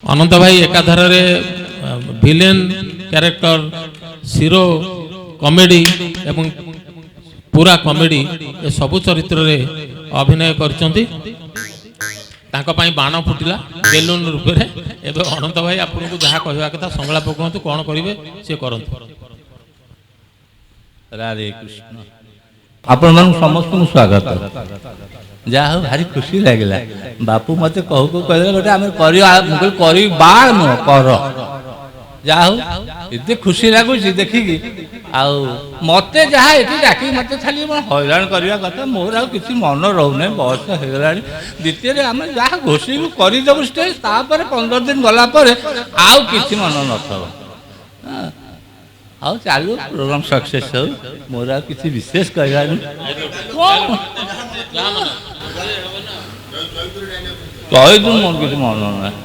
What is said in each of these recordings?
ଅନନ୍ତ ଭାଇ ଏକାଧାରରେ villain character, sero comedy ଏବଂ ପୁରା କମେଡି ଏ ସବୁ ଚରିତ୍ରରେ ଅଭିନୟ କରିଛନ୍ତି। ତାଙ୍କ ପାଇଁ ବାଣ ଫୁଟିଲା ବେଲୁନ ରୂପରେ। ଏବେ ଅନନ୍ତ ଭାଇ ଆପଣଙ୍କୁ ଯାହା କହିବା କଥା ସଂଳାପ କୁହନ୍ତୁ, କ'ଣ କରିବେ ସେ କରନ୍ତୁ। ରାଧେ କୃଷ୍ଣ। ଆପଣମାନଙ୍କୁ ସମସ୍ତଙ୍କୁ ସ୍ୱାଗତ। ଯାହା ହଉ ଭାରି ଖୁସି ଲାଗିଲା। ବାପୁ ମୋତେ କହୁ କହୁ କହିଲେ ଗୋଟେ ଆମେ କରିବା, ମୁଁ କହିଲି କରିବା ନୁହଁ କର। ଯାହା ହଉ ଏତେ ଖୁସି ଲାଗୁଛି ଦେଖିକି। ଆଉ ମୋତେ ଯାହା ଏଠି ଡାକିକି ମୋତେ ଖାଲି ହଇରାଣ କରିବା କଥା, ମୋର ଆଉ କିଛି ମନ ରହୁନାହିଁ, ବୟସ ହେଇଗଲାଣି। ଦ୍ୱିତୀୟରେ ଆମେ ଯାହା ଘୋଷିବୁ କରିଦେବୁ ଷ୍ଟେଜ୍, ତାପରେ 15 ଦିନ ଗଲା ପରେ ଆଉ କିଛି ମନ ନଥିବ। ଆଉ ଚାଲୁ, ପ୍ରୋଗ୍ରାମ ସକ୍ସେସ୍ ହଉ, ମୋର ଆଉ କିଛି ବିଶେଷ କହିବାର କହିଦୁ, ମୋର କିଛି ମନ ନାହିଁ।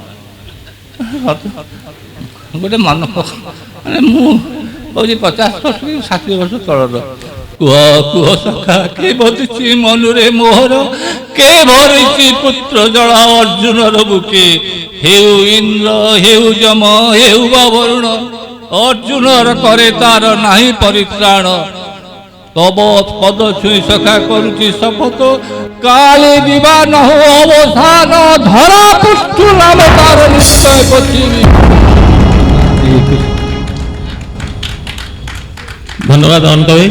ଗୋଟେ ମନ ମାନେ ମୁଁ କହୁଛି 50 ବର୍ଷ କି 60 ବର୍ଷ ତଳର। କୁହ କୁହ ସଖା କେ ବସିଛି ମନରେ ମୋହର, କେ ଭରିଛି ପୁତ୍ର ଜଳ ଅର୍ଜୁନର ବୁକେ। ହେଉ ଇନ୍ଦ୍ର ହେଉ ଯମ ହେଉ ବାବରୁଣ, ଅର୍ଜୁନର କରେ ତାର ନାହିଁ ପରିତ୍ରାଣ। ତବ ପଦ ଛୁଇଁ ସଖା କରୁଛି ଶପଥ, କାଳେ ଯିବା ନ ଅବସାନ, ଧରା ପୃଷ୍ଠୁ ନାମ ତାର ନିଶ୍ଚୟ ପଚିବି। ଧନ୍ୟବାଦ ଅନନ୍ତ ଭାଇ।